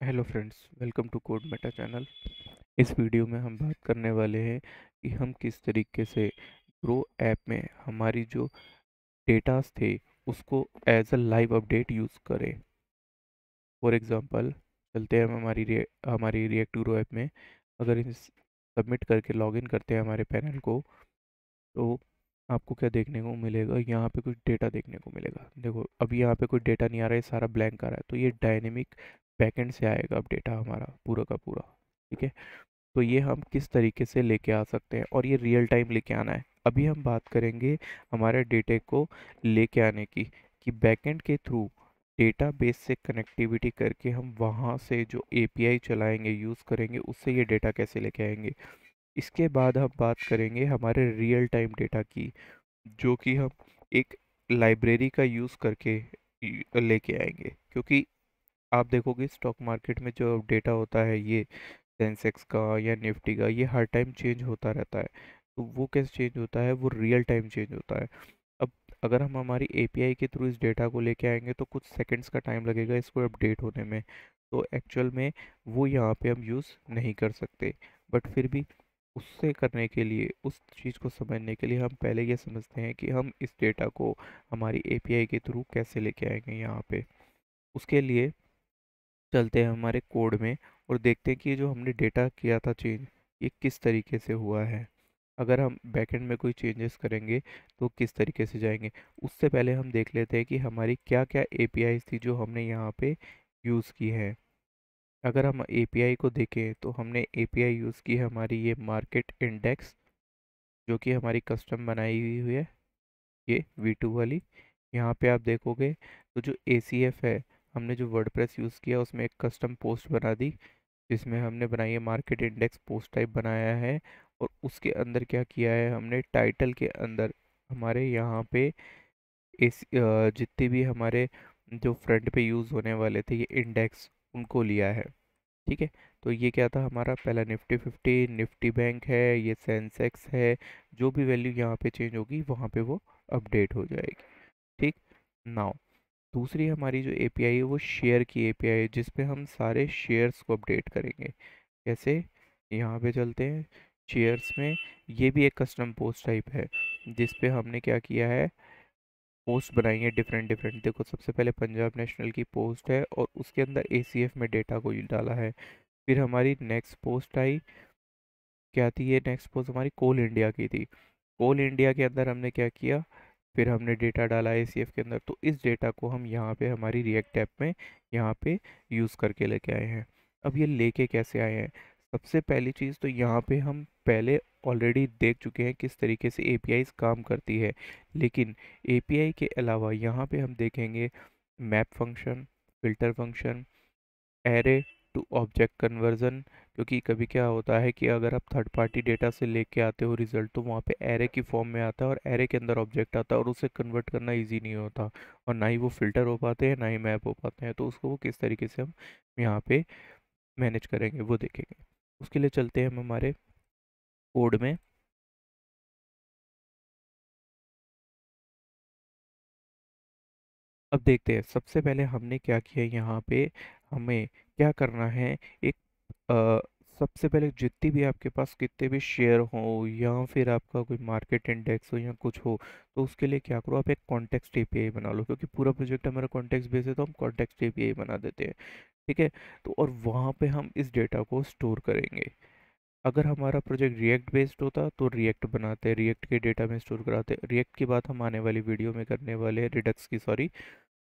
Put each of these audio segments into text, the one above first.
Hello friends, welcome to Code Meta channel. इस video में हम बात करने वाले हैं कि हम किस तरीके से ग्रो ऐप में हमारी जो डेटास थे उसको as a live update use करें। फॉर एग्जांपल, चलते हैं हम हमारी रिएक्ट ग्रो ऐप में। अगर इस सबमिट करके लॉगिन करते हैं हमारे पैनल को, तो आपको क्या देखने को मिलेगा? यहाँ पे कुछ डेटा देखने को मिलेगा। देखो, अभी यहाँ पे कोई डेटा नहीं आ रहा है, सारा ब्लैंक आ रहा है। तो ये डायनेमिक बैकएंड से आएगा अब डेटा हमारा पूरा का पूरा। ठीक है, तो ये हम किस तरीके से लेके आ सकते हैं, और ये रियल टाइम लेके आना है। अभी हम बात करेंगे हमारे डेटे को लेके आने की, कि बैकएंड के थ्रू डेटाबेस से कनेक्टिविटी करके हम वहाँ से जो एपीआई चलाएंगे, यूज़ करेंगे, उससे ये डेटा कैसे लेके आएंगे। इसके बाद हम बात करेंगे हमारे रियल टाइम डेटा की, जो कि हम एक लाइब्रेरी का यूज़ करके लेके आएंगे। क्योंकि आप देखोगे स्टॉक मार्केट में जो डेटा होता है, ये सेंसेक्स का या निफ्टी का, ये हर टाइम चेंज होता रहता है। तो वो कैसे चेंज होता है? वो रियल टाइम चेंज होता है। अब अगर हम हमारी एपीआई के थ्रू इस डेटा को लेके आएंगे तो कुछ सेकंड्स का टाइम लगेगा इसको अपडेट होने में। तो एक्चुअल में वो यहाँ पे हम यूज़ नहीं कर सकते। बट फिर भी उससे करने के लिए, उस चीज़ को समझने के लिए हम पहले ये समझते हैं कि हम इस डेटा को हमारी एपीआई के थ्रू कैसे लेके आएंगे यहाँ पे। उसके लिए चलते हैं हमारे कोड में और देखते हैं कि ये जो हमने डेटा किया था चेंज, ये किस तरीके से हुआ है। अगर हम बैकएंड में कोई चेंजेस करेंगे तो किस तरीके से जाएंगे। उससे पहले हम देख लेते हैं कि हमारी क्या क्या एपीआई थी जो हमने यहाँ पे यूज़ की है। अगर हम एपीआई को देखें तो हमने एपीआई यूज़ की है हमारी ये मार्केट इंडेक्स, जो कि हमारी कस्टम बनाई हुई है, ये V2 वाली। यहाँ पे आप देखोगे तो जो ACF है, हमने जो वर्डप्रेस यूज़ किया उसमें एक कस्टम पोस्ट बना दी, जिसमें हमने बनाई है मार्केट इंडेक्स पोस्ट टाइप बनाया है। और उसके अंदर क्या किया है, हमने टाइटल के अंदर हमारे यहाँ पे जितने भी हमारे जो फ्रंट पे यूज़ होने वाले थे ये इंडेक्स, उनको लिया है। ठीक है, तो ये क्या था हमारा पहला निफ्टी 50, निफ्टी बैंक है, ये सेंसेक्स है। जो भी वैल्यू यहाँ पे चेंज होगी वहाँ पे वो अपडेट हो जाएगी। ठीक। नाउ, दूसरी हमारी जो एपीआई है वो शेयर की एपीआई है, जिस पे हम सारे शेयर्स को अपडेट करेंगे। कैसे? यहाँ पे चलते हैं शेयर्स में। ये भी एक कस्टम पोस्ट टाइप है, जिस पे हमने क्या किया है, पोस्ट बनाई है डिफरेंट डिफरेंट। देखो, सबसे पहले पंजाब नेशनल की पोस्ट है और उसके अंदर एसीएफ में डेटा को डाला है। फिर हमारी नेक्स्ट पोस्ट आई, क्या थी ये नेक्स्ट पोस्ट? हमारी कोल इंडिया की थी। कोल इंडिया के अंदर हमने क्या किया, फिर हमने डेटा डाला एसीएफ के अंदर। तो इस डेटा को हम यहाँ पे हमारी रिएक्ट ऐप में यहाँ पे यूज़ करके लेके आए हैं। अब ये लेके कैसे आए हैं? सबसे पहली चीज़ तो यहाँ पे हम पहले ऑलरेडी देख चुके हैं किस तरीके से एपीआईज काम करती है। लेकिन एपीआई के अलावा यहाँ पे हम देखेंगे map function, filter function, array to object conversion. क्योंकि कभी क्या होता है कि अगर आप थर्ड पार्टी डेटा से लेके आते हो रिजल्ट, तो वहाँ पे एरे की फॉर्म में आता है और एरे के अंदर ऑब्जेक्ट आता है, और उसे कन्वर्ट करना इजी नहीं होता, और ना ही वो फिल्टर हो पाते हैं ना ही मैप हो पाते हैं। तो उसको वो किस तरीके से हम यहाँ पे मैनेज करेंगे वो देखेंगे। उसके लिए चलते हैं हम हमारे कोड में। अब देखते हैं सबसे पहले हमने क्या किया यहाँ पे। हमें क्या करना है, एक अ, सबसे पहले जितनी भी आपके पास कितने भी शेयर हो, या फिर आपका कोई मार्केट इंडेक्स हो या कुछ हो, तो उसके लिए क्या करो, आप एक कॉन्टेक्स्ट एपीआई बना लो। क्योंकि पूरा प्रोजेक्ट हमारा कॉन्टेक्स्ट बेस है, तो हम कॉन्टेक्स्ट एपीआई बना देते हैं। ठीक है, तो और वहाँ पे हम इस डेटा को स्टोर करेंगे। अगर हमारा प्रोजेक्ट रिएक्ट बेस्ड होता तो रिएक्ट बनाते, रिएक्ट के डेटा में स्टोर कराते। रिएक्ट की बात हम आने वाली वीडियो में करने वाले हैं, रिडक्स की, सॉरी।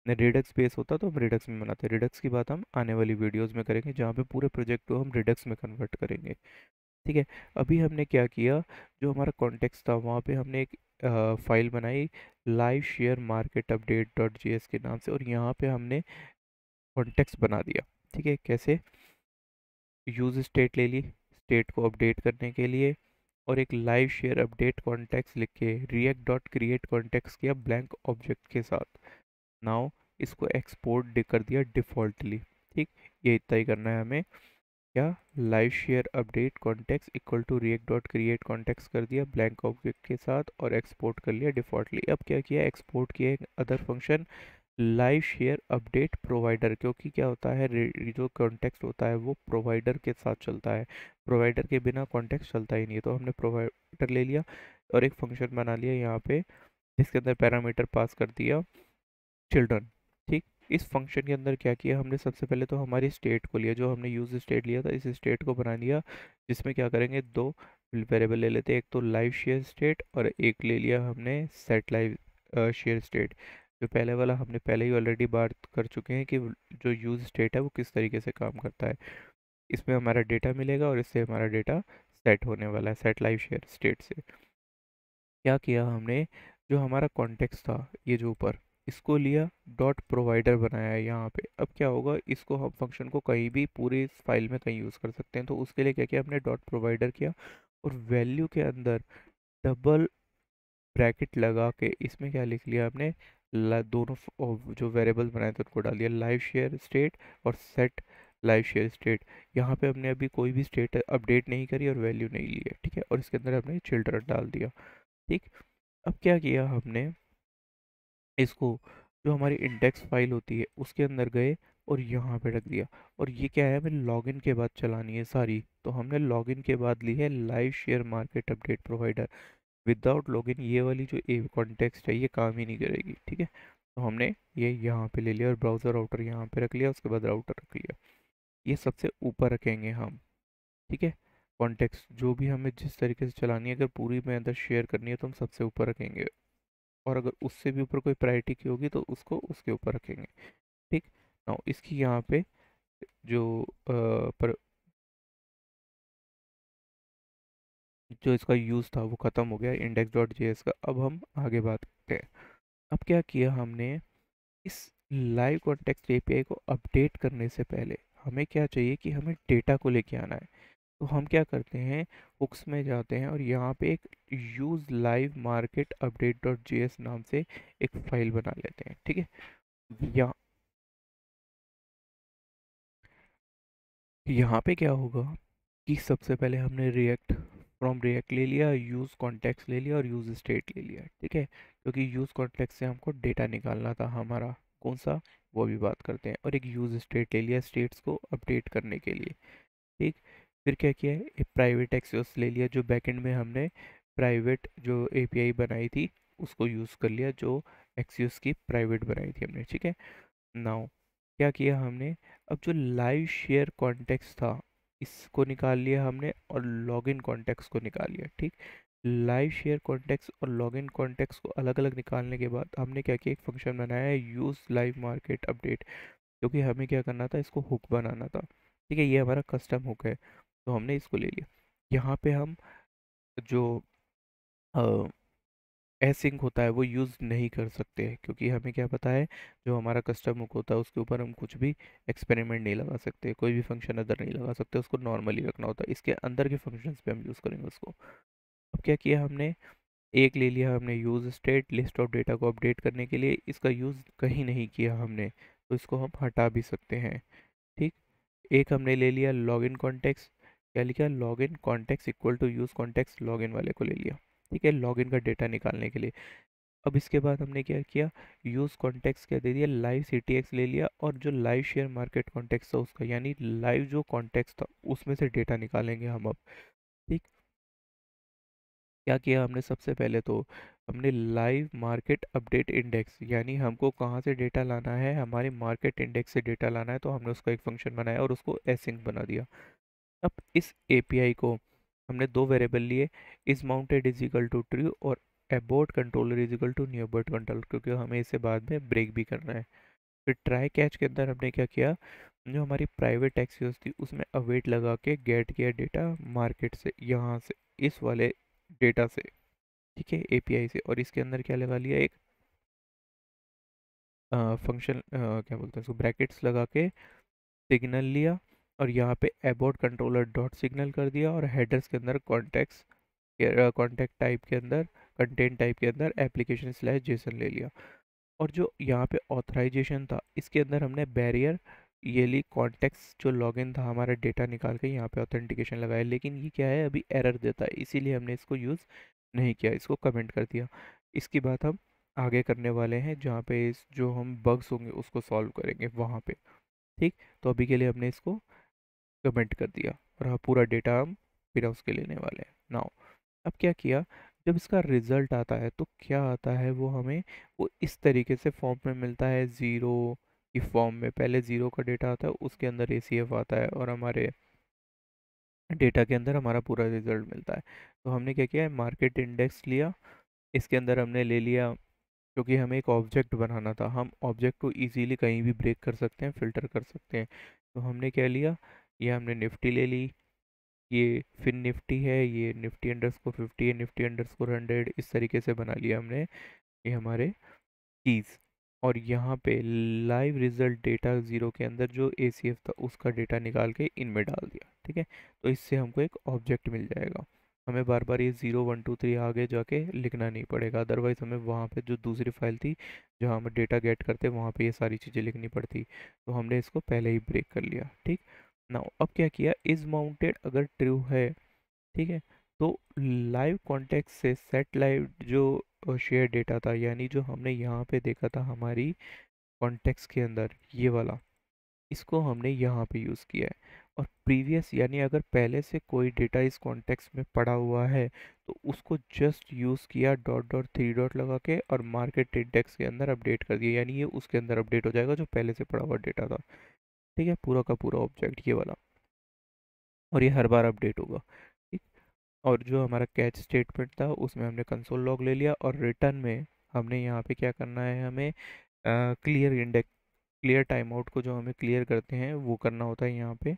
रिडक्स बेस होता तो हम रिडक्स में बनाते। रिडक्स की बात हम आने वाली वीडियोस में करेंगे, जहाँ पे पूरे प्रोजेक्ट को हम रिडक्स में कन्वर्ट करेंगे। ठीक है, अभी हमने क्या किया, जो हमारा कॉन्टेक्स्ट था वहाँ पे हमने एक फाइल बनाई, live share market update dot G S के नाम से, और यहाँ पे हमने कॉन्टेक्स्ट बना दिया। ठीक है, कैसे? यूज स्टेट ले ली, स्टेट को अपडेट करने के लिए, और एक लाइव शेयर अपडेट कॉन्टेक्स्ट लिख के रिएक्ट डॉट क्रिएट कॉन्टेक्स्ट किया ब्लैंक ऑब्जेक्ट के साथ। नाउ इसको एक्सपोर्ट कर दिया डिफ़ॉल्टली। ठीक, ये इतना ही करना है हमें। क्या? Live share update context equal to React dot create context कर दिया ब्लैंक ऑब्जेक्ट के साथ, और एक्सपोर्ट कर लिया डिफ़ॉल्टली। अब क्या किया, एक्सपोर्ट किया एक other function live share update provider, क्योंकि क्या होता है जो कॉन्टेक्स्ट होता है वो प्रोवाइडर के साथ चलता है, प्रोवाइडर के बिना कॉन्टेक्स्ट चलता ही नहीं है। तो हमने प्रोवाइडर ले लिया और एक फंक्शन बना लिया यहाँ पे, जिसके अंदर पैरामीटर पास कर दिया चिल्ड्रन। ठीक, इस फंक्शन के अंदर क्या किया हमने, सबसे पहले तो हमारी स्टेट को लिया, जो हमने यूज स्टेट लिया था, इस स्टेट को बना लिया, जिसमें क्या करेंगे, दो वेरिएबल ले लेते हैं, एक तो लाइव शेयर स्टेट और एक ले लिया हमने सेट लाइव शेयर स्टेट। जो पहले वाला हमने पहले ही ऑलरेडी बात कर चुके हैं कि जो यूज स्टेट है वो किस तरीके से काम करता है। इसमें हमारा डेटा मिलेगा और इससे हमारा डेटा सेट होने वाला है सेट लाइव शेयर स्टेट से। क्या किया हमने, जो हमारा कॉन्टेक्स्ट था ये जो ऊपर, इसको लिया, डॉट प्रोवाइडर बनाया है यहाँ पे। अब क्या होगा, इसको हम फंक्शन को कहीं भी पूरी इस फाइल में कहीं यूज़ कर सकते हैं। तो उसके लिए क्या किया हमने, डॉट प्रोवाइडर किया और वैल्यू के अंदर डबल ब्रैकेट लगा के इसमें क्या लिख लिया हमने, दोनों जो वेरिएबल्स बनाए थे उनको डाल दिया, लाइव शेयर स्टेट और सेट लाइव शेयर स्टेट। यहाँ पे हमने अभी कोई भी स्टेट अपडेट नहीं करी और वैल्यू नहीं ली है, ठीक है। और इसके अंदर हमने चिल्ड्रन डाल दिया। ठीक, अब क्या किया हमने, इसको जो हमारी इंडेक्स फाइल होती है उसके अंदर गए और यहाँ पे रख दिया। और ये क्या है, हमें लॉगिन के बाद चलानी है सारी, तो हमने लॉगिन के बाद ली है live share market update provider. Without login ये वाली जो ए कॉन्टेक्स्ट है ये काम ही नहीं करेगी, ठीक है। तो हमने ये यहाँ पे ले लिया और ब्राउज़र राउटर यहाँ पे रख लिया, उसके बाद राउटर रख लिया। ये सबसे ऊपर रखेंगे हम, ठीक है। कॉन्टेक्स्ट जो भी हमें जिस तरीके से चलानी है, अगर पूरी में अंदर शेयर करनी है तो हम सबसे ऊपर रखेंगे, और अगर उससे भी ऊपर कोई प्रायोरिटी की होगी तो उसको उसके ऊपर रखेंगे। ठीक, नाउ इसकी यहाँ पे जो पर जो इसका यूज़ था वो ख़त्म हो गया इंडेक्स डॉट जेएस का। अब हम आगे बात करते हैं। अब क्या किया हमने, इस लाइव कॉन्टेक्स्ट एपीआई को अपडेट करने से पहले हमें क्या चाहिए कि हमें डेटा को लेके आना है। तो हम क्या करते हैं, हुक्स में जाते हैं और यहाँ पे एक use live market update dot JS नाम से एक फाइल बना लेते हैं, ठीक है। यहाँ यहाँ पे क्या होगा कि सबसे पहले हमने रिएक्ट फ्रॉम रिएक्ट ले लिया, यूज़ कॉन्टेक्स्ट ले लिया और यूज़ स्टेट ले लिया, ठीक है। क्योंकि यूज़ कॉन्टेक्स्ट से हमको डेटा निकालना था हमारा, कौन सा, वो भी बात करते हैं। और एक यूज़ स्टेट ले लिया स्टेट्स को अपडेट करने के लिए, ठीक। फिर क्या किया है, एक प्राइवेट एक्सेस ले लिया, जो बैकएंड में हमने प्राइवेट जो एपीआई बनाई थी उसको यूज़ कर लिया, जो एक्सियोस की प्राइवेट बनाई थी हमने, ठीक है। नाउ क्या किया हमने, अब जो लाइव शेयर कॉन्टेक्स्ट था इसको निकाल लिया हमने और लॉगिन कॉन्टेक्स्ट को निकाल लिया, ठीक। लाइव शेयर कॉन्टेक्स्ट और लॉगिन कॉन्टेक्स्ट को अलग अलग निकालने के बाद हमने क्या किया, एक फंक्शन बनाया है यूज़ लाइव मार्केट अपडेट, क्योंकि हमें क्या करना था, इसको हुक बनाना था, ठीक है। ये हमारा कस्टम हुक है, तो हमने इसको ले लिया। यहाँ पे हम जो एसिंक होता है वो यूज़ नहीं कर सकते हैं, क्योंकि हमें क्या पता है, जो हमारा कस्टम हुक होता है उसके ऊपर हम कुछ भी एक्सपेरिमेंट नहीं लगा सकते, कोई भी फंक्शन अदर नहीं लगा सकते, उसको नॉर्मली रखना होता है, इसके अंदर के फंक्शंस पे हम यूज़ करेंगे उसको। अब क्या किया हमने, एक ले लिया हमने use state list of data को अपडेट करने के लिए, इसका यूज़ कहीं नहीं किया हमने, तो इसको हम हटा भी सकते हैं, ठीक। एक हमने ले लिया लॉगिन कॉन्टेक्स्ट, क्या लिखा, login context equal to use context login वाले को ले लिया, ठीक है, लॉगिन का डेटा निकालने के लिए। अब इसके बाद हमने क्या किया, यूज़ कॉन्टेक्स्ट क्या दे दिया, लाइव सीटीएक्स ले लिया और जो लाइव शेयर मार्केट कॉन्टेक्स्ट था उसका, यानी लाइव जो कॉन्टेक्स्ट था उसमें से डेटा निकालेंगे हम अब, ठीक। क्या किया हमने, सबसे पहले तो हमने लाइव मार्केट अपडेट इंडेक्स, यानी हमको कहाँ से डेटा लाना है, हमारे मार्केट इंडेक्स से डेटा लाना है, तो हमने उसका एक फंक्शन बनाया और उसको एसिंक बना दिया। अब इस एपीआई को हमने दो वेरिएबल लिए, is mounted is equal to true और abort controller is equal to new abort controller, क्योंकि हमें इसे बाद में ब्रेक भी करना है। फिर ट्राई कैच के अंदर हमने क्या किया, जो हमारी प्राइवेट एक्सेस थी उसमें अवेट लगा के गेट किया डेटा मार्केट से, यहाँ से इस वाले डेटा से, ठीक है, एपीआई से। और इसके अंदर क्या लगा लिया, एक फंक्शन क्या बोलते हैं उसको, ब्रैकेट्स लगा के सिग्नल लिया और यहाँ पे अबाउट कंट्रोलर डॉट सिग्नल कर दिया और हेडर्स के अंदर कॉन्टेक्ट्स कॉन्टेक्ट टाइप के अंदर कंटेंट टाइप के अंदर एप्लीकेशन स्लैश जेसन ले लिया। और जो यहाँ पे ऑथराइजेशन था इसके अंदर हमने बैरियर ये ली, कॉन्टेक्स्ट जो लॉगिन था हमारा डेटा निकाल के यहाँ पे ऑथेंटिकेशन लगाया, लेकिन ये क्या है, अभी एरर देता है, इसीलिए हमने इसको यूज़ नहीं किया, इसको कमेंट कर दिया। इसकी बात हम आगे करने वाले हैं, जहाँ पे इस जो हम बग्स होंगे उसको सॉल्व करेंगे वहाँ पे। ठीक, तो अभी के लिए हमने इसको कमेंट कर दिया और हाँ, पूरा डेटा हम फिर उसके लेने वाले हैं नाउ। अब क्या किया, जब इसका रिजल्ट आता है तो क्या आता है वो हमें, वो इस तरीके से फॉर्म में मिलता है, ज़ीरो की फॉर्म में। पहले ज़ीरो का डेटा आता है, उसके अंदर ACF आता है और हमारे डेटा के अंदर हमारा पूरा रिजल्ट मिलता है। तो हमने क्या किया है, मार्केट इंडेक्स लिया, इसके अंदर हमने ले लिया, क्योंकि हमें एक ऑब्जेक्ट बनाना था, हम ऑब्जेक्ट को इजीली कहीं भी ब्रेक कर सकते हैं, फिल्टर कर सकते हैं। तो हमने क्या लिया, ये हमने निफ्टी ले ली, ये फिर निफ्टी है, ये निफ्टी_50 है, निफ्टी_100, इस तरीके से बना लिया हमने ये हमारे कीज। और यहाँ पे लाइव रिजल्ट डेटा ज़ीरो के अंदर जो ACF था उसका डेटा निकाल के इनमें डाल दिया। ठीक है, तो इससे हमको एक ऑब्जेक्ट मिल जाएगा, हमें बार बार ये 0 1 2 3 आगे जाके लिखना नहीं पड़ेगा। अदरवाइज हमें वहाँ पे जो दूसरी फाइल थी जहाँ हम डेटा गेट करते वहाँ पे ये सारी चीज़ें लिखनी पड़ती, तो हमने इसको पहले ही ब्रेक कर लिया। ठीक, ना अब क्या किया, इज माउंटेड अगर ट्रू है, ठीक है, तो लाइव कॉन्टेक्स्ट से सेट लाइव जो शेयर डेटा था, यानी जो हमने यहाँ पे देखा था हमारी कॉन्टेक्स्ट के अंदर ये वाला, इसको हमने यहाँ पे यूज़ किया है। और प्रीवियस यानी अगर पहले से कोई डेटा इस कॉन्टेक्स्ट में पड़ा हुआ है तो उसको जस्ट यूज़ किया, डॉट डॉट थ्री डॉट लगा के, और मार्केट इंडेक्स के अंदर अपडेट कर दिया, यानी ये उसके अंदर अपडेट हो जाएगा जो पहले से पड़ा हुआ डेटा था। ठीक है, पूरा का पूरा ऑब्जेक्ट ये वाला, और ये हर बार अपडेट होगा। ठीक, और जो हमारा कैच स्टेटमेंट था उसमें हमने कंसोल लॉग ले लिया, और रिटर्न में हमने यहाँ पे क्या करना है, हमें clear index, clear time out को जो हमें क्लियर करते हैं वो करना होता है यहाँ पे,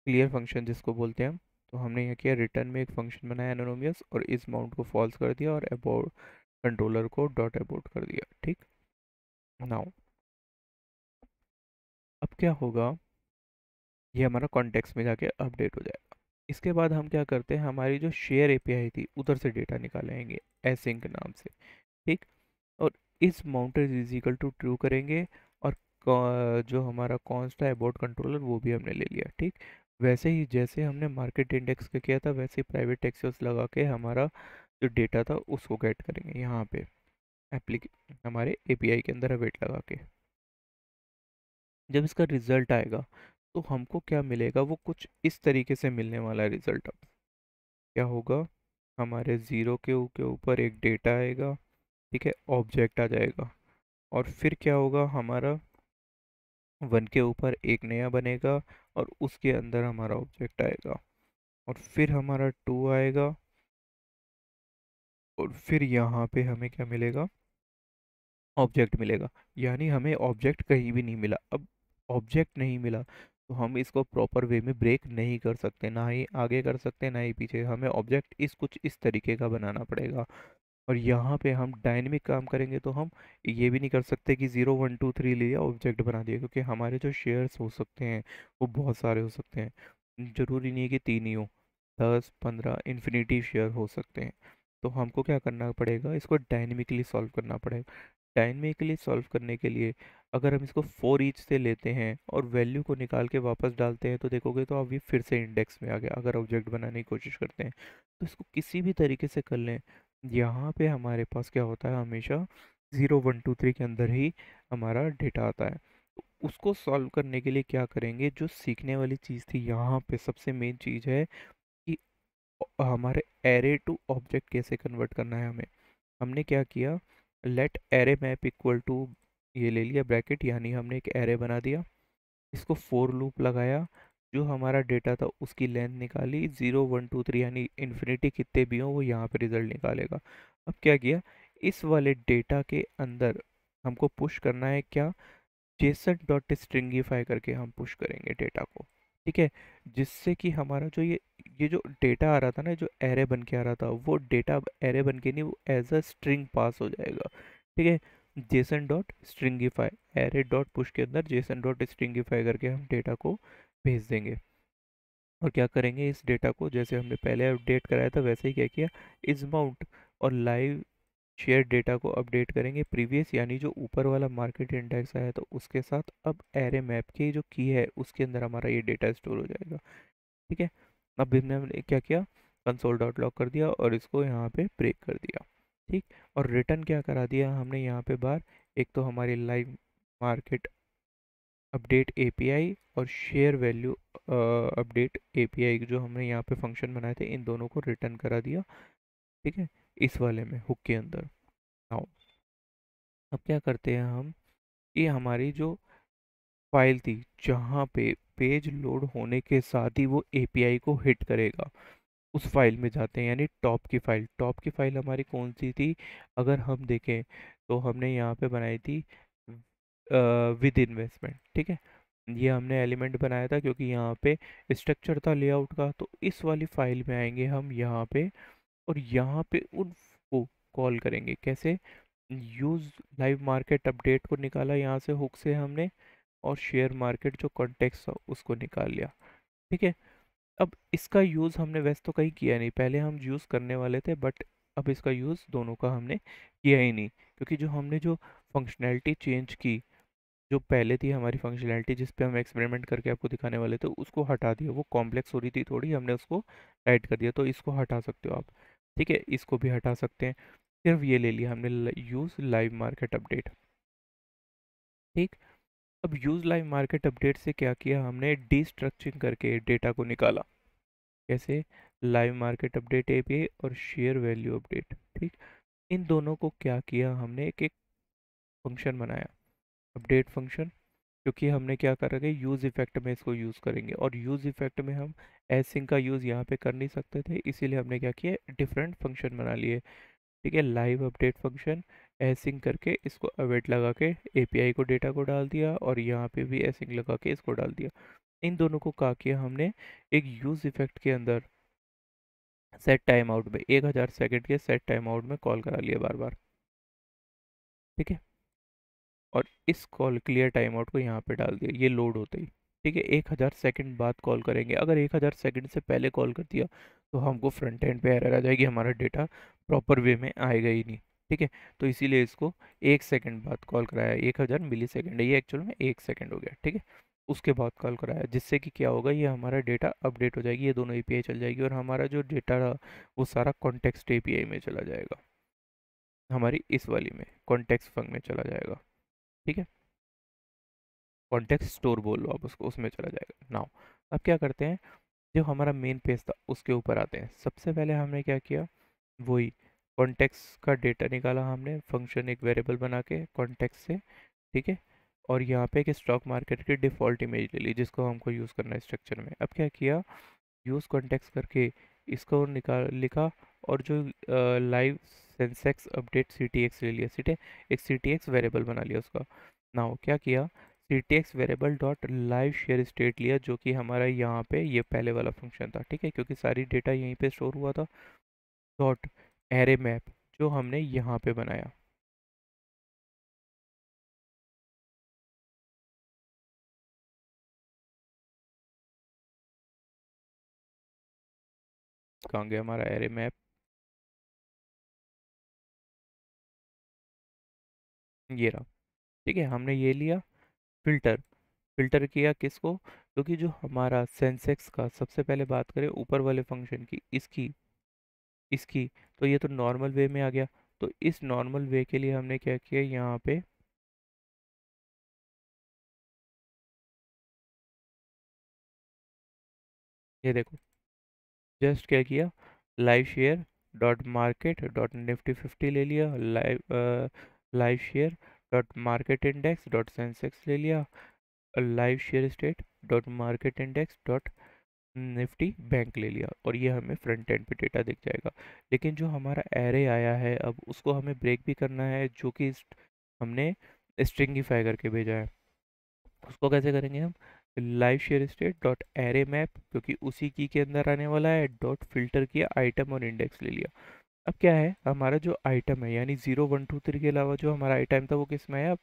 क्लियर फंक्शन जिसको बोलते हैं हम। तो हमने यहाँ किया, रिटर्न में एक फंक्शन बनाया एनोनिमस, और इस माउंट को फॉल्स कर दिया, और about controller co dot about कर दिया। ठीक, नाउ अब क्या होगा, ये हमारा कॉन्टेक्स्ट में जाके अपडेट हो जाएगा। इसके बाद हम क्या करते हैं, हमारी जो शेयर API थी उधर से डेटा निकालेंगे एसिंक नाम से। ठीक, और इस mounted is equal to true करेंगे, और जो हमारा कॉन्स्ट है अबाउट कंट्रोलर वो भी हमने ले लिया। ठीक, वैसे ही जैसे हमने मार्केट इंडेक्स का किया था वैसे ही प्राइवेट एक्सेस लगा के हमारा जो डेटा था उसको गेट करेंगे यहाँ पे एप्लीके हमारे API के अंदर अवेट लगा के। जब इसका रिजल्ट आएगा तो हमको क्या मिलेगा, वो कुछ इस तरीके से मिलने वाला है रिजल्ट। अब क्या होगा, हमारे ज़ीरो के ऊपर एक डेटा आएगा, ठीक है, ऑब्जेक्ट आ जाएगा, और फिर क्या होगा, हमारा वन के ऊपर एक नया बनेगा, और उसके अंदर हमारा ऑब्जेक्ट आएगा, और फिर हमारा टू आएगा, और फिर यहाँ पे हमें क्या मिलेगा, ऑब्जेक्ट मिलेगा। यानी हमें ऑब्जेक्ट कहीं भी नहीं मिला। अब ऑब्जेक्ट नहीं मिला तो हम इसको प्रॉपर वे में ब्रेक नहीं कर सकते, ना ही आगे कर सकते ना ही पीछे, हमें ऑब्जेक्ट कुछ इस तरीके का बनाना पड़ेगा। और यहाँ पे हम डायनेमिक काम करेंगे तो हम ये भी नहीं कर सकते कि 0 1 2 3 लिया ऑब्जेक्ट बना दिया, क्योंकि हमारे जो शेयर्स हो सकते हैं वो बहुत सारे हो सकते हैं, ज़रूरी नहीं है कि तीन ही हो, 10 15 इन्फिनिटी शेयर हो सकते हैं। तो हमको क्या करना पड़ेगा, इसको डायनेमिकली सॉल्व करना पड़ेगा। डायनेमिकली सॉल्व करने के लिए अगर हम इसको फॉर ईच से लेते हैं और वैल्यू को निकाल के वापस डालते हैं तो देखोगे तो अब ये फिर से इंडेक्स में आ गया। अगर ऑब्जेक्ट बनाने की कोशिश करते हैं तो इसको किसी भी तरीके से कर लें, यहाँ पे हमारे पास क्या होता है, हमेशा 0 1 2 3 के अंदर ही हमारा डेटा आता है। तो उसको सॉल्व करने के लिए क्या करेंगे, जो सीखने वाली चीज़ थी यहाँ पे सबसे मेन चीज़ है कि हमारे एरे टू ऑब्जेक्ट कैसे कन्वर्ट करना है हमें। हमने क्या किया, let array map equal to, ये ले लिया ब्रैकेट, यानी हमने एक एरे बना दिया, इसको फोर लूप लगाया, जो हमारा डेटा था उसकी लेंथ निकाली, 0 1 2 3 यानी इन्फिनिटी कितने भी हो वो यहाँ पे रिजल्ट निकालेगा। अब क्या किया, इस वाले डेटा के अंदर हमको पुश करना है क्या, जेसन डॉट स्ट्रिंगिफाई करके हम पुश करेंगे डेटा को। ठीक है, जिससे कि हमारा जो ये जो डेटा आ रहा था ना, जो एरे बन के आ रहा था, वो डेटा अब एरे बन के नहीं, वो एज अ स्ट्रिंग पास हो जाएगा। ठीक है, Jason dot stringify, array dot push के अंदर जेसन डॉट स्ट्रिंगिफाई करके हम डेटा को भेज देंगे। और क्या करेंगे, इस डेटा को जैसे हमने पहले अपडेट कराया था वैसे ही क्या किया, इस माउंट और लाइव शेयर डेटा को अपडेट करेंगे प्रीवियस, यानी जो ऊपर वाला मार्केट इंडेक्स आया तो उसके साथ अब एरे मैप की जो की है उसके अंदर हमारा ये डेटा स्टोर हो जाएगा। ठीक है, अब हमने क्या किया, कंसोल डॉट लॉग कर दिया और इसको यहाँ पे ब्रेक कर दिया। ठीक। और रिटर्न क्या करा दिया हमने यहाँ पे बार, एक तो हमारी लाइव मार्केट अपडेट एपीआई और शेयर वैल्यू अपडेट एपीआई जो हमने यहाँ पे फंक्शन बनाए थे, इन दोनों को रिटर्न करा दिया। ठीक है, इस वाले में हुक के अंदर। नाउ अब क्या करते हैं हम, ये हमारी जो फाइल थी जहाँ पे पेज लोड होने के साथ ही वो एपीआई को हिट करेगा, उस फाइल में जाते हैं, यानी टॉप की फाइल हमारी कौन सी थी, अगर हम देखें तो हमने यहाँ पे बनाई थी विद इन्वेस्टमेंट। ठीक है, ये हमने एलिमेंट बनाया था क्योंकि यहाँ पे स्ट्रक्चर था लेआउट का। तो इस वाली फाइल में आएंगे हम यहाँ पे, और यहाँ पे उनको कॉल करेंगे कैसे, यूज लाइव मार्केट अपडेट को निकाला यहाँ से हुक से हमने, और शेयर मार्केट जो कॉन्टेक्स्ट था उसको निकाल लिया। ठीक है, अब इसका यूज़ हमने वैसे तो कहीं किया नहीं, पहले हम यूज़ करने वाले थे, बट अब इसका यूज़ दोनों का हमने किया ही नहीं, क्योंकि जो हमने जो फंक्शनैलिटी चेंज की, जो पहले थी हमारी फंक्शनैलिटी जिस पे हम एक्सपेरिमेंट करके आपको दिखाने वाले थे, उसको हटा दिया। वो कॉम्प्लेक्स हो रही थी थोड़ी, हमने उसको ऐड कर दिया, तो इसको हटा सकते हो आप। ठीक है, इसको भी हटा सकते हैं, सिर्फ ये ले लिया हमने यूज़ लाइव मार्केट अपडेट। ठीक। अब यूज़ लाइव मार्केट अपडेट से क्या किया हमने, डिस्ट्रक्चरिंग करके डेटा को निकाला। कैसे, लाइव मार्केट अपडेट एपीआई और शेयर वैल्यू अपडेट। ठीक, इन दोनों को क्या किया हमने, एक एक फंक्शन बनाया, अपडेट फंक्शन, क्योंकि हमने क्या कर रखे, यूज़ इफेक्ट में इसको यूज़ करेंगे, और यूज़ इफेक्ट में हम एसिंक का यूज़ यहाँ पे कर नहीं सकते थे, इसीलिए हमने क्या किया, डिफरेंट फंक्शन बना लिए। ठीक है, लाइव अपडेट फंक्शन एसिंक करके इसको अवेट लगा के एपीआई को डेटा को डाल दिया, और यहाँ पे भी एसिंक लगा के इसको डाल दिया। इन दोनों को क्या किया हमने, एक यूज़ इफेक्ट के अंदर सेट टाइम आउट में 1000 सेकंड के सेट टाइम आउट में कॉल करा लिया बार बार। ठीक है, और इस कॉल क्लियर टाइम आउट को यहाँ पे डाल दिया, ये लोड होते ही। ठीक है, 1000 सेकंड बाद कॉल करेंगे, अगर 1000 सेकंड से पहले कॉल कर दिया तो हमको फ्रंट एंड पे एरर आ जाएगी, हमारा डेटा प्रॉपर वे में आएगा ही नहीं। ठीक है, तो इसीलिए इसको 1 सेकंड बाद कॉल कराया, 1000 मिली सेकंड है ये, एक्चुअल में 1 सेकंड हो गया। ठीक है, उसके बाद कॉल कराया, जिससे कि क्या होगा, ये हमारा डेटा अपडेट हो जाएगी, ये दोनों एपीआई चल जाएगी, और हमारा जो डेटा रहा वो सारा कॉन्टेक्स्ट एपीआई में चला जाएगा, हमारी इस वाली में कॉन्टेक्स्ट फंक में चला जाएगा। ठीक है, कॉन्टेक्स्ट स्टोर बोल लो आप उसको, उसमें चला जाएगा। नाउ अब क्या करते हैं, जो हमारा मेन पेज था उसके ऊपर आते हैं। सबसे पहले हमने क्या किया, वही कॉन्टेक्स्ट का डेटा निकाला हमने, फंक्शन एक वेरिएबल बना के कॉन्टेक्स्ट से। ठीक है, और यहाँ पे एक स्टॉक मार्केट की डिफ़ॉल्ट इमेज ले ली जिसको हमको यूज़ करना है स्ट्रक्चर में। अब क्या किया, यूज़ कॉन्टेक्स्ट करके इसको निकाल लिखा, और जो live Sensex update C T X ले लिया। ठीक है, एक सी टी एक्स वेरिएबल बना लिया उसका। नाउ क्या किया, C T X variable dot live share state लिया, जो कि हमारा यहाँ पे ये पहले वाला फंक्शन था। ठीक है, क्योंकि सारी डेटा यहीं पे स्टोर हुआ था। डॉट एरे मैप जो हमने यहाँ पे बनाया, कहाँ गया हमारा एरे मैप, ये रहा। ठीक है, हमने ये लिया, फिल्टर, फिल्टर किया किसको, क्योंकि जो हमारा सेंसेक्स का, सबसे पहले बात करें ऊपर वाले फंक्शन की, इसकी तो ये तो नॉर्मल वे में आ गया। तो इस नॉर्मल वे के लिए हमने क्या किया, यहाँ पे ये देखो, जस्ट क्या किया, live share dot market dot Nifty 50 ले लिया, live share dot market index dot Sensex ले लिया, live share state dot market index dot Nifty bank ले लिया, और ये हमें फ्रंट एंड पे डेटा दिख जाएगा। लेकिन जो हमारा एरे आया है अब उसको हमें ब्रेक भी करना है, जो कि हमने स्ट्रिंगिफाई करके भेजा है। उसको कैसे करेंगे हम, live share state dot array map, क्योंकि उसी की के अंदर आने वाला है, डॉट फिल्टर किया, आइटम और इंडेक्स ले लिया। अब क्या है, हमारा जो आइटम है यानी 0 1 2 3 के अलावा जो हमारा आइटम था वो किस में आया,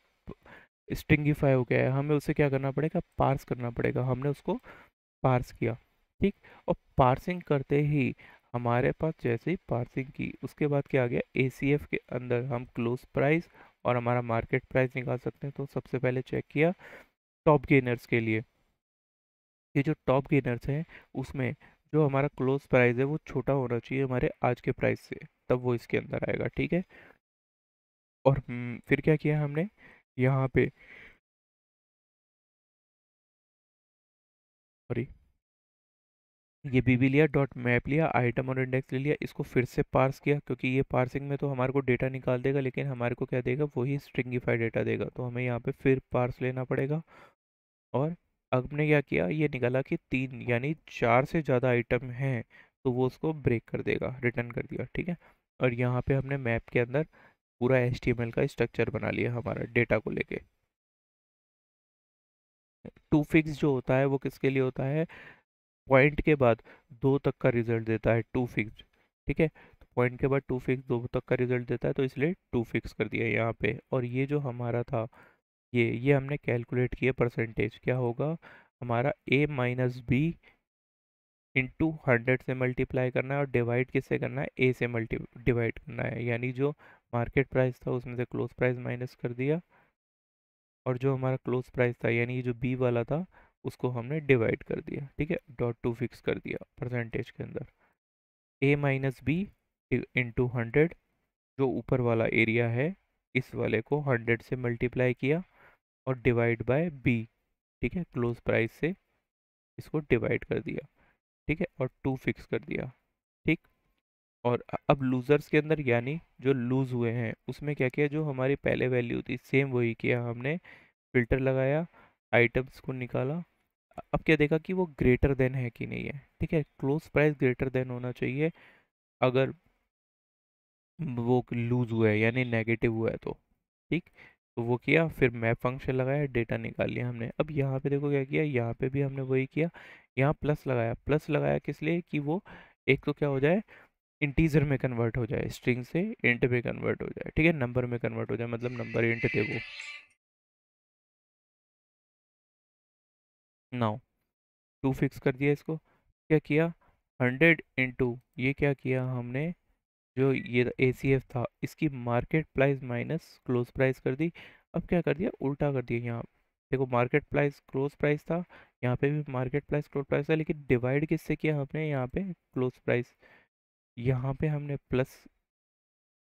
स्ट्रिंगिफाई हो गया है, हमें उसे क्या करना पड़ेगा, पार्स करना पड़ेगा। हमने उसको पार्स किया। ठीक, और पार्सिंग करते ही हमारे पास, जैसे ही पार्सिंग की उसके बाद क्या आ गया, एसीएफ के अंदर हम क्लोज प्राइस और हमारा मार्केट प्राइस निकाल सकते हैं। तो सबसे पहले चेक किया टॉप गेनर्स के लिए, ये जो टॉप गेनर्स हैं उसमें जो हमारा क्लोज प्राइस है वो छोटा होना चाहिए हमारे आज के प्राइस से, तब वो इसके अंदर आएगा, ठीक है। और फिर क्या किया हमने यहाँ पे, सॉरी, ये बीबी लिया, डॉट मैप लिया, आइटम और इंडेक्स ले लिया, इसको फिर से पार्स किया, क्योंकि ये पार्सिंग में तो हमारे को डेटा निकाल देगा, लेकिन हमारे को क्या देगा, वही स्ट्रिंगिफाई डेटा देगा, तो हमें यहाँ पे फिर पार्स लेना पड़ेगा। और अब हमने क्या किया, ये निकाला कि 3 यानी 4 से ज़्यादा आइटम हैं, तो वो उसको ब्रेक कर देगा, रिटर्न कर दिया, ठीक है। और यहाँ पे हमने मैप के अंदर पूरा HTML का स्ट्रक्चर बना लिया हमारा डेटा को लेके। टू फिक्स जो होता है वो किसके लिए होता है, पॉइंट के बाद 2 तक का रिजल्ट देता है, टू फिक्स, ठीक है। तो पॉइंट के बाद टू फिक्स 2 तक का रिजल्ट देता है, तो इसलिए टू फिक्स कर दिया यहाँ पे। और ये जो हमारा था, ये हमने कैलकुलेट किया परसेंटेज, क्या होगा हमारा, A-B इंटू 100 से मल्टीप्लाई करना है, और डिवाइड किससे करना है, ए से मल्टी डिवाइड करना है, यानी जो मार्केट प्राइस था उसमें से क्लोज प्राइस माइनस कर दिया, और जो हमारा क्लोज प्राइस था यानी ये जो बी वाला था उसको हमने डिवाइड कर दिया, ठीक है, डॉट टू फिक्स कर दिया परसेंटेज के अंदर। A-B इंटू 100, जो ऊपर वाला एरिया है इस वाले को 100 से मल्टीप्लाई किया, और डिवाइड बाय बी, ठीक है, क्लोज प्राइस से इसको डिवाइड कर दिया, ठीक है, और टू फिक्स कर दिया, ठीक। और अब लूजर्स के अंदर यानी जो लूज हुए हैं उसमें क्या किया, जो हमारी पहले वैल्यू थी सेम वही किया हमने, फिल्टर लगाया, आइटम्स को निकाला। अब क्या देखा कि वो ग्रेटर देन है कि नहीं है, ठीक है, क्लोज प्राइस ग्रेटर देन होना चाहिए अगर वो लूज हुआ है यानी नेगेटिव हुआ है तो, ठीक। तो वो किया, फिर मैप फंक्शन लगाया, डेटा निकाल लिया हमने। अब यहाँ पे देखो क्या किया, यहाँ पे भी हमने वही किया, यहाँ प्लस लगाया, प्लस लगाया किस लिए, कि वो एक तो क्या हो जाए, इंटीजर में कन्वर्ट हो जाए, स्ट्रिंग से इंट में कन्वर्ट हो जाए, ठीक है, नंबर में कन्वर्ट हो जाए, मतलब नंबर इंट थे वो। नाउ टू फिक्स कर दिया इसको, क्या किया, 100 इंटू, ये क्या किया हमने, जो ये ACF था इसकी market price minus close price कर दी। अब क्या कर दिया, उल्टा कर दिया, यहाँ देखो मार्केट प्राइस क्लोज प्राइस था, यहाँ पे भी मार्केट प्राइस क्लोज प्राइस था, लेकिन डिवाइड किससे किया हमने, यहाँ पे क्लोज प्राइस, यहाँ पे हमने प्लस,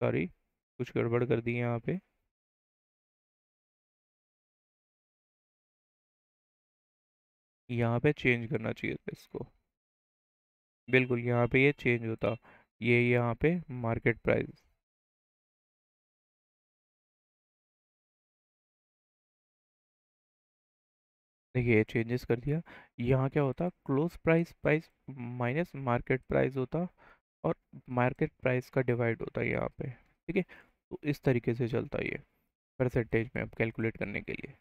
सॉरी कुछ गड़बड़ कर दी यहाँ पे, यहाँ पे चेंज करना चाहिए था इसको, बिल्कुल यहाँ पे ये चेंज होता, ये यहाँ पे मार्केट प्राइस, देखिए ये चेंजेस कर दिया। यहाँ क्या होता, close price price minus market price होता, और मार्केट प्राइस का डिवाइड होता है यहाँ पे, ठीक है। तो इस तरीके से चलता है ये परसेंटेज में अब कैलकुलेट करने के लिए,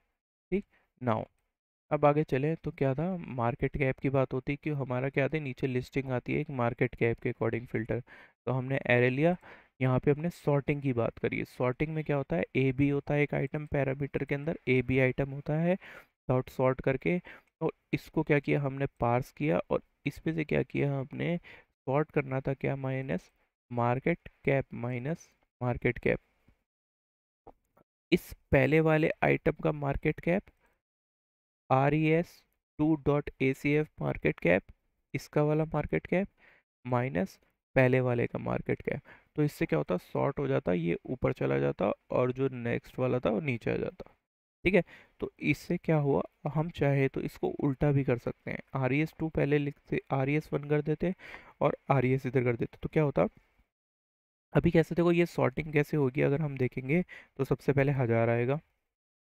ठीक। नाउ अब आगे चले तो क्या था, मार्केट कैप की बात होती कि हमारा क्या आता है, नीचे लिस्टिंग आती है एक मार्केट कैप के अकॉर्डिंग फिल्टर, तो हमने एरे लिया। यहाँ पे हमने सॉर्टिंग की बात करी है, सॉर्टिंग में क्या होता है, ए बी होता है एक आइटम पैरामीटर के अंदर, ए बी आइटम होता है, डॉट सॉर्ट करके, और इसको क्या किया हमने, पार्स किया, और इसमें से क्या किया हमने, सॉर्ट करना था क्या, minus market cap minus market cap, इस पहले वाले आइटम का market cap, RES2.ACF market cap, इसका वाला मार्केट कैप माइनस पहले वाले का मार्केट कैप, तो इससे क्या होता, शॉर्ट हो जाता, ये ऊपर चला जाता, और जो नेक्स्ट वाला था वो नीचे आ जाता, ठीक है। तो इससे क्या हुआ, हम चाहे तो इसको उल्टा भी कर सकते हैं, RES2 पहले लिखते, RES1 कर देते, और RES इधर कर देते, तो क्या होता, अभी कैसे देखो ये सॉर्टिंग कैसे होगी, अगर हम देखेंगे तो सबसे पहले 1000 आएगा,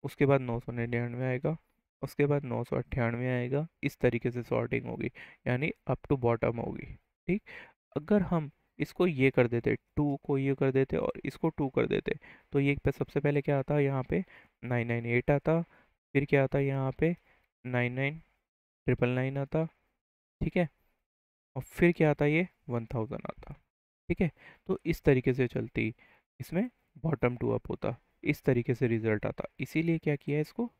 उसके बाद 999 आएगा, उसके बाद 998 आएगा, इस तरीके से सॉर्टिंग होगी, यानी अप टू बॉटम होगी, ठीक। अगर हम इसको ये कर देते, टू को ये कर देते और इसको टू कर देते, तो ये पे सबसे पहले क्या आता, यहाँ पे 998 आता, फिर क्या आता यहाँ पे 99,999 आता, ठीक है, और फिर क्या आता, ये 1000 आता, ठीक है। तो इस तरीके से चलती, इसमें बॉटम टू अप होता, इस तरीके से रिजल्ट आता, इसीलिए क्या किया इसको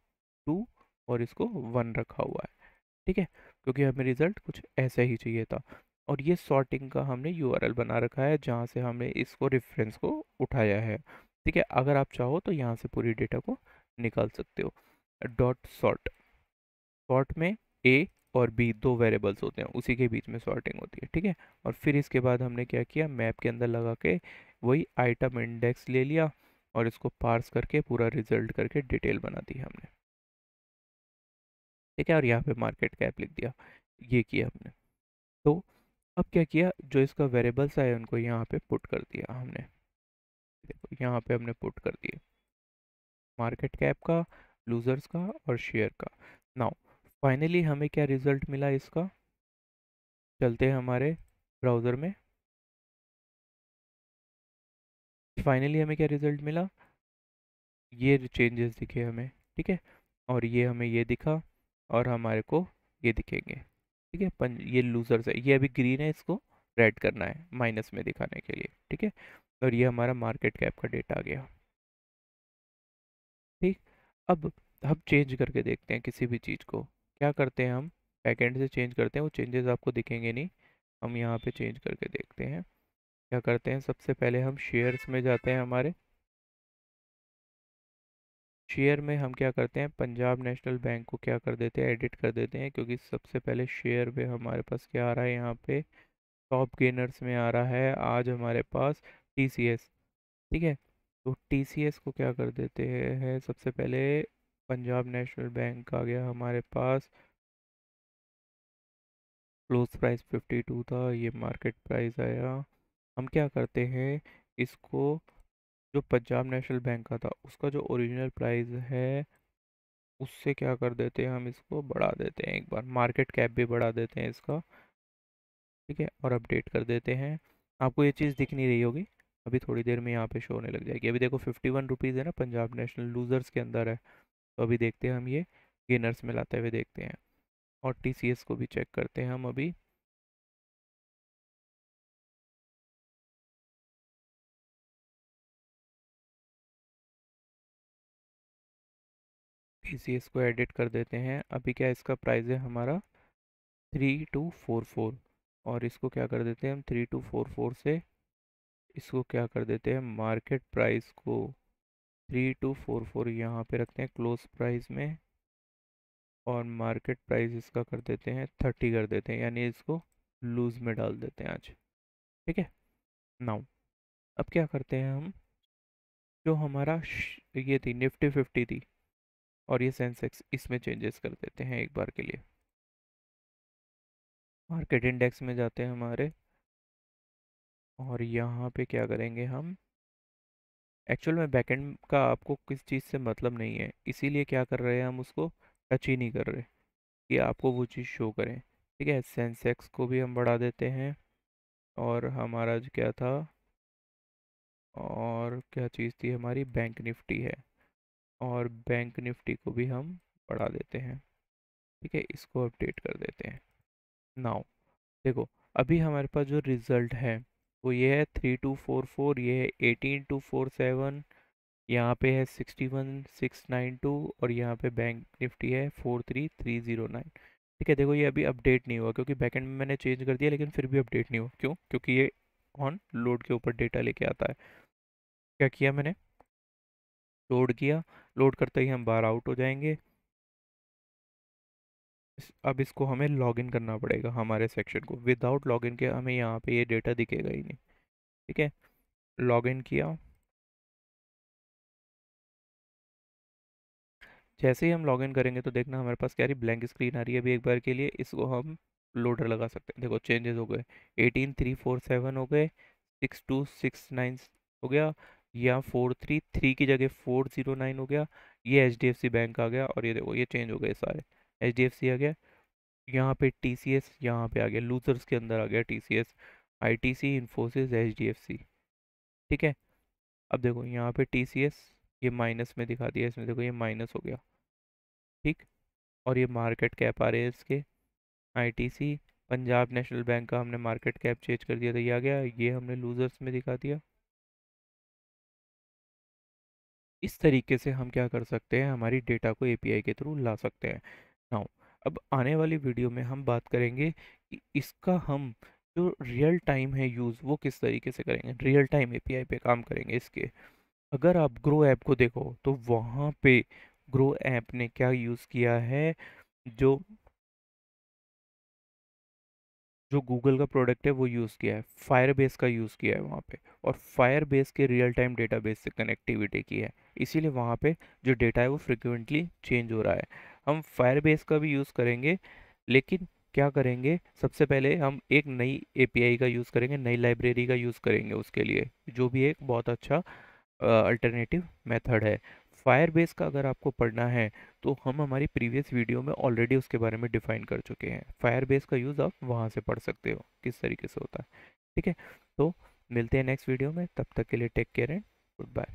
टू और इसको वन रखा हुआ है, ठीक है, क्योंकि हमें रिजल्ट कुछ ऐसा ही चाहिए था। और ये सॉर्टिंग का हमने यूआरएल बना रखा है जहाँ से हमने इसको रेफरेंस को उठाया है, ठीक है। अगर आप चाहो तो यहाँ से पूरी डेटा को निकाल सकते हो, डॉट सॉर्ट, सॉर्ट में ए और बी दो वेरिएबल्स होते हैं, उसी के बीच में सॉर्टिंग होती है, ठीक है। और फिर इसके बाद हमने क्या किया, मैप के अंदर लगा के वही आइटम इंडेक्स ले लिया और इसको पार्स करके पूरा रिजल्ट करके डिटेल बना दी हमने, ठीक है। और यहाँ पे मार्केट कैप लिख दिया, ये किया हमने। तो अब क्या किया, जो इसका वेरिएबल्स आए उनको यहाँ पे पुट कर दिया हमने, देखो यहाँ पे हमने पुट कर दिए मार्केट कैप का, लूजर्स का और शेयर का। नाउ फाइनली हमें क्या रिजल्ट मिला इसका, चलते हैं हमारे ब्राउज़र में। फाइनली हमें क्या रिजल्ट मिला, ये चेंजेस दिखे हमें, ठीक है। और ये हमें ये दिखा, और हमारे को ये दिखेंगे, ठीक है। ये लूजर्स है, ये अभी ग्रीन है, इसको रेड करना है माइनस में दिखाने के लिए, ठीक है। और ये हमारा मार्केट कैप का डेटा आ गया, ठीक। अब हम चेंज करके देखते हैं किसी भी चीज़ को, क्या करते हैं हम, बैकएंड से चेंज करते हैं, वो चेंजेस आपको दिखेंगे नहीं। हम यहाँ पे चेंज करके देखते हैं, क्या करते हैं, सबसे पहले हम शेयर्स में जाते हैं, हमारे शेयर में हम क्या करते हैं, पंजाब नेशनल बैंक को क्या कर देते हैं, एडिट कर देते हैं, क्योंकि सबसे पहले शेयर में हमारे पास क्या आ रहा है, यहाँ पे टॉप गेनर्स में आ रहा है आज हमारे पास टीसीएस, ठीक है। तो टीसीएस को क्या कर देते हैं, सबसे पहले पंजाब नेशनल बैंक आ गया हमारे पास, क्लोज प्राइस 52 था, ये मार्केट प्राइस आया। हम क्या करते हैं, इसको जो पंजाब नेशनल बैंक का था उसका जो ओरिजिनल प्राइस है उससे क्या कर देते हैं, हम इसको बढ़ा देते हैं, एक बार मार्केट कैप भी बढ़ा देते हैं इसका, ठीक है। और अपडेट कर देते हैं। आपको ये चीज़ दिख नहीं रही होगी, अभी थोड़ी देर में यहाँ पे शो होने लग जाएगी। अभी देखो 51 रुपीज़ है ना, पंजाब नेशनल लूजर्स के अंदर है। तो अभी देखते हैं हम ये गेनर्स में लाते हुए देखते हैं, और टीसीएस को भी चेक करते हैं हम अभी। टीसीएस को एडिट कर देते हैं, अभी क्या इसका प्राइस है हमारा 3244, और इसको क्या कर देते हैं हम 3244 से, इसको क्या कर देते हैं, मार्केट प्राइस को 3244 यहाँ पे रखते हैं क्लोज प्राइस में, और मार्केट प्राइस इसका कर देते हैं 30 कर देते हैं, यानी इसको लूज में डाल देते हैं आज, ठीक है। नाउ अब क्या करते हैं हम, जो हमारा ये थी निफ्टी 50 थी, और ये सेंसेक्स, इसमें चेंजेस कर देते हैं एक बार के लिए। मार्केट इंडेक्स में जाते हैं हमारे, और यहाँ पे क्या करेंगे हम, एक्चुअल में बैकएंड का आपको किस चीज़ से मतलब नहीं है, इसीलिए क्या कर रहे हैं हम, उसको टच ही नहीं कर रहे कि आपको वो चीज़ शो करें, ठीक है। सेंसेक्स को भी हम बढ़ा देते हैं, और हमारा जो क्या था, और क्या चीज़ थी हमारी, बैंक निफ्टी है, और बैंक निफ्टी को भी हम बढ़ा देते हैं, ठीक है। इसको अपडेट कर देते हैं। नाउ देखो, अभी हमारे पास जो रिज़ल्ट है वो ये है 3244, ये है 18247, यहाँ पे है 61692, और यहाँ पे बैंक निफ्टी है 43309, ठीक है। देखो ये अभी अपडेट नहीं हुआ क्योंकि बैकएंड में मैंने चेंज कर दिया, लेकिन फिर भी अपडेट नहीं हुआ, क्यों, क्योंकि ये ऑन लोड के ऊपर डेटा लेके आता है। क्या किया मैंने, लोड किया, लोड करते ही हम बाहर आउट हो जाएंगे। अब इसको हमें लॉगिन करना पड़ेगा हमारे सेक्शन को, विदाउट लॉगिन के हमें यहाँ पे ये डेटा दिखेगा ही नहीं, ठीक है। लॉगिन किया, जैसे ही हम लॉगिन करेंगे तो देखना हमारे पास क्या रही, ब्लैंक स्क्रीन आ रही है अभी एक बार के लिए। इसको हम लोडर लगा सकते हैं, देखो चेंजेस हो गए, 18347 हो गए, 6269 हो गया, या 433 की जगह 409 हो गया, ये HDFC बैंक आ गया, और ये देखो ये चेंज हो गए सारे, HDFC आ गया, यहाँ पे TCS यहाँ पे आ गया, लूजर्स के अंदर आ गया TCS, ITC, इन्फोसिस, HDFC, ठीक है। अब देखो यहाँ पे TCS ये माइनस में दिखा दिया, इसमें देखो ये माइनस हो गया, ठीक। और ये मार्केट कैप आ रहे हैं इसके, ITC, पंजाब नेशनल बैंक का हमने मार्केट कैप चेंज कर दिया था, ये आ गया, ये हमने लूजर्स में दिखा दिया। इस तरीके से हम क्या कर सकते हैं, हमारी डेटा को API के थ्रू ला सकते हैं। नाउ अब आने वाली वीडियो में हम बात करेंगे कि इसका हम जो रियल टाइम है यूज़ वो किस तरीके से करेंगे, रियल टाइम API पे काम करेंगे इसके। अगर आप ग्रो ऐप को देखो तो वहाँ पे ग्रो ऐप ने क्या यूज़ किया है, जो जो गूगल का प्रोडक्ट है वो यूज़ किया है, फायरबेस का यूज़ किया है वहाँ पे, और फायरबेस के रियल टाइम डेटाबेस से कनेक्टिविटी की है। इसीलिए वहाँ पे जो डेटा है वो फ्रिक्वेंटली चेंज हो रहा है। हम फायरबेस का भी यूज़ करेंगे, लेकिन क्या करेंगे, सबसे पहले हम एक नई एपीआई का यूज़ करेंगे, नई लाइब्रेरी का यूज़ करेंगे उसके लिए, जो भी एक बहुत अच्छा अल्टरनेटिव मेथड है। फायरबेस का अगर आपको पढ़ना है तो हम हमारी प्रीवियस वीडियो में ऑलरेडी उसके बारे में डिफाइन कर चुके हैं। फायरबेस का यूज़ आप वहाँ से पढ़ सकते हो किस तरीके से होता है। ठीक है, तो मिलते हैं नेक्स्ट वीडियो में, तब तक के लिए take care and good bye.